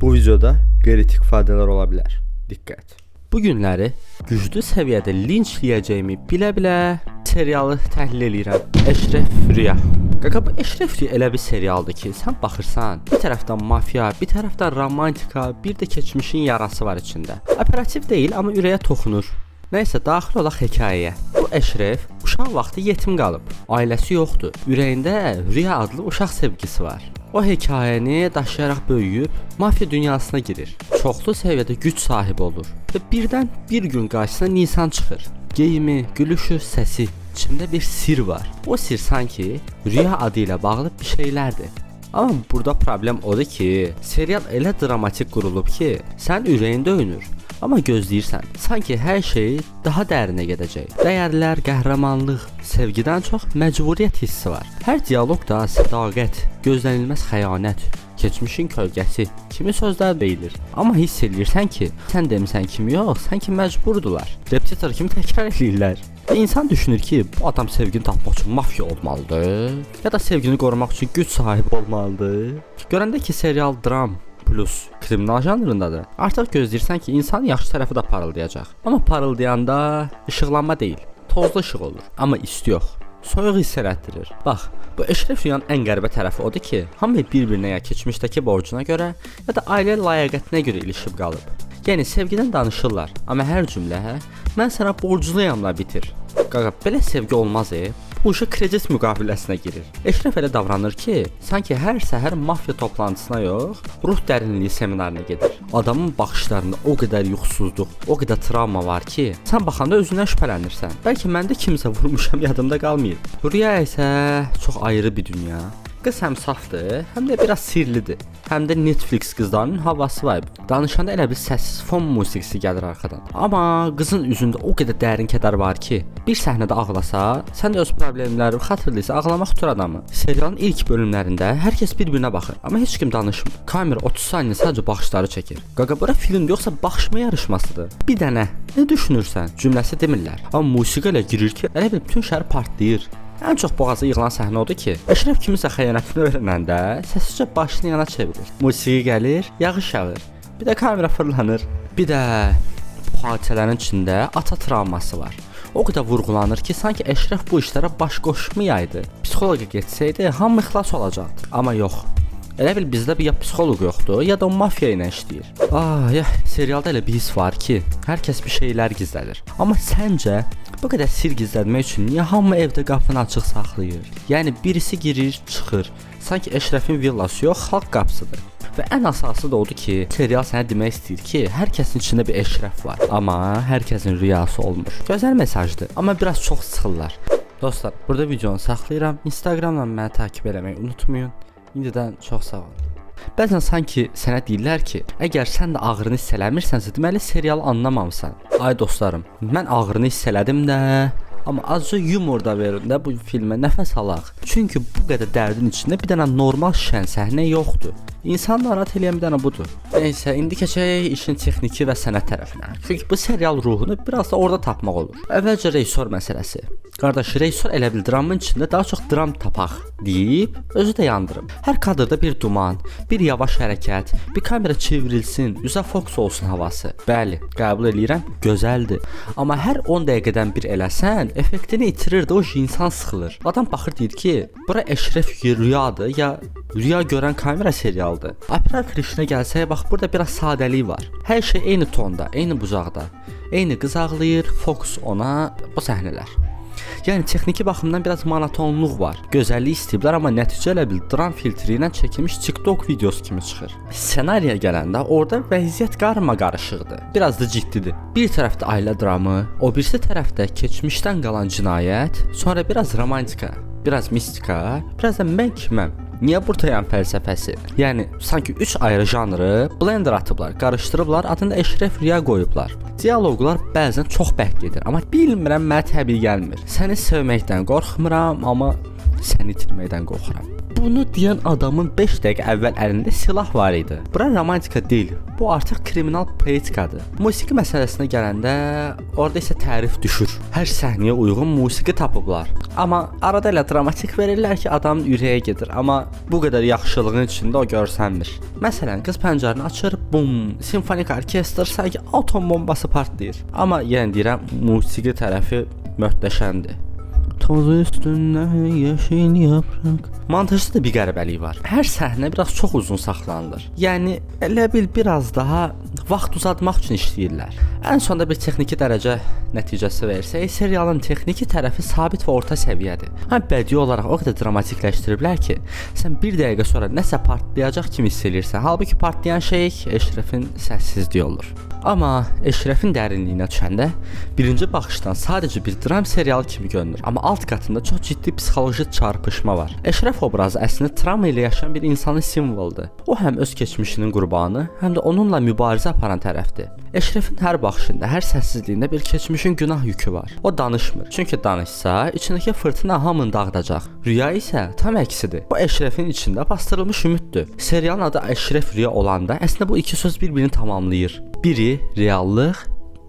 Bu videoda kritik ifadələr ola bilər. Diqqət. Bu günləri güclü səviyyədə linçləyəcəyimi bilə-bilə serialı təhlil edirəm. Əşrəf Rüya. Qaqa, bu Əşrəf Rüya elə bir serialdır ki, sən baxırsan, bir tərəfdən mafya, bir tərəfdən romantika, bir də keçmişin yarası var içində. Operativ deyil, amma ürəyə toxunur. Nəysə, daxil olaq hekayəyə. Bu Əşrəf uşaq vaxtı yetim qalıb. Ailəsi yoxdur. Ürəyində Rüya adlı uşaq sevgisi var. O hekayəni daşıyaraq böyüyüb mafya dünyasına girir. Çoxlu səviyyədə güc sahibi olur və birdən bir gün qarşısına Nisan çıxır. Geyimi, gülüşü, səsi, içində bir sir var. O sir sanki Rüya adı ilə bağlı bir şeylərdir. Amma burada problem odur ki, serial elə dramatik qurulub ki, sən ürəyin döyünür. Amma gözləyirsən, sanki hər şey daha dərinə gedəcək. Dəyərlər, qəhrəmanlıq, sevgidən çox məcburiyyət hissi var. Hər dialoqda sədaqət, gözlənilməz xəyanət, keçmişin kölgəsi kimi sözlər deyilir. Amma hiss edirsən ki, sən demisən kimi yox, sanki məcburdular. Repetitor kimi təkrar edirlər. Və insan düşünür ki, bu adam sevgini tapmaq üçün mafya olmalıdır, ya da sevgini qorumaq üçün güc sahibi olmalıdır. Görəndə ki, serial dram plus kriminal janrındadır, artıq gözləyirsən ki, insan yaxşı tərəfi də parıldayacaq. Amma parıldayanda işıqlanma deyil, tozlu işıq olur. Amma isti yox, soyuq hiss elətdirir. Bax, bu Əşrəf Rüyanın ən qəribə tərəfi odur ki, hamı bir-birinə ya keçmişdəki borcuna görə, ya da ailə layiqətinə görə ilişib qalıb. Yəni sevgidən danışırlar, amma hər cümlə mən sənə borcluyamla bitir. Qaqa, belə sevgi olmaz. Bu işə kredit müqaviləsinə girir. Əşrəf elə davranır ki, sanki hər səhər mafya toplantısına yox, ruh dərinliyi seminarına gedir. Adamın baxışlarında o qədər yuxusuzluq, o qədər travma var ki, sən baxanda özündən şübhələnirsən. Bəlkə mən də kimsə vurmuşam, yadımda qalmayıb. Rüya isə çox ayrı bir dünya. Qız həm safdır, həm də biraz sirlidir. Həm də Netflix qızlarının havası var. Danışanda elə bir səssiz fon musiqisi gəlir arxadan. Amma qızın üzündə o qədər dərin kədər var ki, bir səhnədə ağlasa, sən də öz problemlərini xatırlayırsan, ağlamaq tutur adamı. Serialın ilk bölümlərində hər kəs bir-birinə baxır, amma heç kim danışmır. Kamera 30 saniyə sadəcə baxışları çəkir. Qaqa, bura filmdir yoxsa baxışma yarışmasıdır? Bir dənə, nə düşünürsən? Cümləsi demirlər. Amma musiqi elə girir ki, elə bil bütün şəhər partlayır. Ən çox boğaza yığılan səhnə odur ki, Əşrəf kimisə xəyanətini öyrənəndə səssizcə başını yana çevirir. Musiqi gəlir, yağış yağır. Bir də kamera fırlanır. Bir də bu hadisələrin içində ata travması var. O qədər vurğulanır ki, sanki Əşrəf bu işlərə baş qoşmayaydı. Psixoloqa getsəydi, hamı ixlas olacaqdı. Amma yox. Elə bil bizdə bir ya psixoloq yoxdur, ya da o mafya ilə işləyir. Serialda elə bir his var ki, hər kəs bir şeylər gizlədir. Amma səncə bu qədər sir gizlətmək üçün niyə hamı evdə qapını açıq saxlayır? Yəni birisi girir, çıxır. Sanki Əşrəfin villası yox, xalq qapısıdır. Və ən əsası da odur ki, serial sənə demək istəyir ki, hər kəsin içində bir Əşrəf var. Amma hər kəsin rüyası olmur. Gözəl mesajdır, amma biraz çox sıxırlar. Dostlar, burada videonu saxlayıram. Instagramdan məni takib eləməyi unutmayın. İndidən çox sağ olun. Bəzən sanki sənə deyirlər ki, əgər sən də ağrını hiss eləmirsənsə, deməli serialı anlamamısan. Ay dostlarım, mən ağrını hiss elədim də, amma azca yumor da verin də bu filmə, nəfəs alaq. Çünki bu qədər dərdin içində bir dənə normal şən səhnə yoxdur. İnsan narahat eləyən bir dənə budur. Nəysə, indi keçək işin texniki və sənət tərəfinə. Çünki bu serial ruhunu biraz da orada tapmaq olur. Əvvəlcə rejissor məsələsi. Qardaş, rejissor elə bil dramın içində daha çox dram tapaq deyib özü də yandırıb. Hər kadrda bir duman, bir yavaş hərəkət, bir kamera çevrilsin, üzə fokus olsun havası. Bəli, qəbul edirəm, gözəldir. Amma hər 10 dəqiqədən bir eləsən, effektini itirir də o insan sıxılır. Adam baxır deyir ki, bura Əşrəf Rüyadır ya Rüya görən kamera serialdır. Operativ işinə gəlsək, bax burada biraz sadəlik var. Hər şey eyni tonda, eyni bucaqda. Eyni qız ağlayır, fokus ona, o səhnələr. Yəni texniki baxımdan biraz monotonluq var. Gözəllik istəyiblər, amma nəticə elə bil dram filtri ilə çəkilmiş TikTok videosu kimi çıxır. Ssenariyə gələndə orada vəziyyət qarışıqdır. Biraz da ciddidir. Bir tərəfdə ailə dramı, o birisi tərəfdə keçmişdən qalan cinayət, sonra biraz romantika, biraz mistika, biraz da mən kiməm. Niyə buradayam fəlsəfəsi? Yəni sanki 3 ayrı janrı blender atıblar, qarışdırıblar, adını Əşrəf Rüya qoyublar. Dialoqlar bəzən çox bəhd gedir, amma bilmirəm, mənə təbii gəlmir. Səni sevməkdən qorxmuram, amma səni itirməkdən qorxuram. Bu Bunu deyən adamın 5 dəqiqə əvvəl əlində silah var idi. Bura romantika deyil. Bu artıq kriminal poetikadır. Musiqi məsələsinə gələndə orada isə tərif düşür. Hər səhnəyə uyğun musiqi tapıblar. Amma arada elə dramatik verirlər ki, adamın ürəyə gedir. Amma bu qədər yaxşılığın içində o görsənmir. Məsələn, qız pəncərəni açır, bum, simfonik orkestr sanki atom bombası partlayır. Amma yenə deyirəm, musiqi tərəfi möhtəşəmdir. Toz üstündən yeşil yapraq. Montajda da bir qəribəlik var. Hər səhnə biraz çox uzun saxlanılır. Yəni elə bil biraz daha vaxt uzatmaq üçün işləyirlər. Ən sonda bir texniki dərəcə nəticəsi versək, serialın texniki tərəfi sabit və orta səviyyədir. Bədii olaraq o qədər dramatikləşdiriblər ki, sən bir dəqiqə sonra nəsə partlayacaq kimi hiss edirsən. Halbuki partlayan şey Eşrefin səssizliyi olur. Amma Eşrefin dərinliyinə düşəndə birinci baxışdan sadəcə bir dram serialı kimi görünür. Amma alt qatında çox ciddi psixoloji çarpışma var. Eşref obrazı əslində travma ilə yaşayan bir insanın simvoludur. O həm öz keçmişinin qurbanı, həm də onunla mübarizə aparan tərəfdir. Eşrefin hər baxışında, hər səssizliyində bir keçmişin günah yükü var. O danışmır. Çünki danışsa, içindəki fırtına hamını dağıdacaq. Rüya isə tam əksidir. O Eşrefin içində bastırılmış ümiddir. Serialın adı Eşref Rüya olanda əslində bu iki söz bir-birini tamamlayır. Biri reallıq,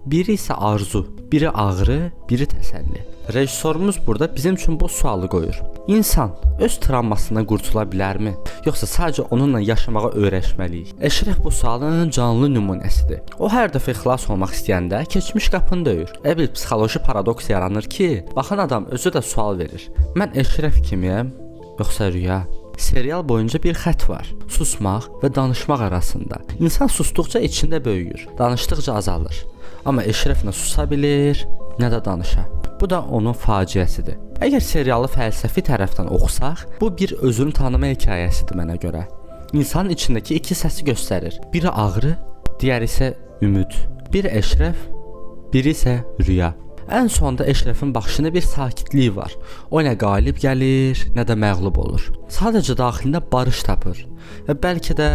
biri isə arzu, biri ağrı, biri təsəlli. Rejissorumuz burada bizim üçün bu sualı qoyur. İnsan öz travmasından qurtula bilərmi? Yoxsa sadəcə onunla yaşamağa öyrəşməliyik? Eşref bu sualın canlı nümunəsidir. O hər dəfə xilas olmaq istəyəndə keçmiş qapını döyür. Bir psixoloji paradoks yaranır ki, baxan adam özü də sual verir. Mən Eşref kimiyəm, yoxsa rüya? Serial boyunca bir xətt var. Susmaq və danışmaq arasında. İnsan susduqca içində böyüyür, danışdıqca azalır. Amma Eşref nə susa bilir, nə də danışa. Bu da onun faciəsidir. Əgər serialı fəlsəfi tərəfdən oxusaq, bu bir özünü tanıma hekayəsidir mənə görə. İnsanın içindəki iki səsi göstərir. Biri ağrı, digəri isə ümid. Biri Eşref, biri isə rüya. Ən sonda Eşrefin baxışında bir sakitlik var. O nə qalib gəlir, nə də məğlub olur. Sadəcə daxilində barış tapır. Və bəlkə də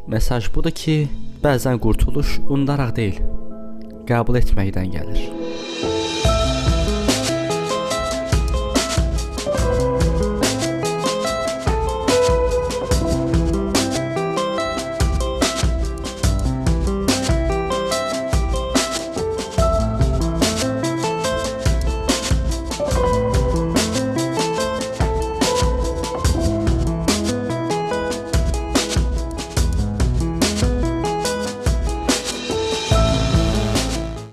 mesaj budur ki, bəzən qurtuluş unudaraq deyil, qəbul etməkdən gəlir.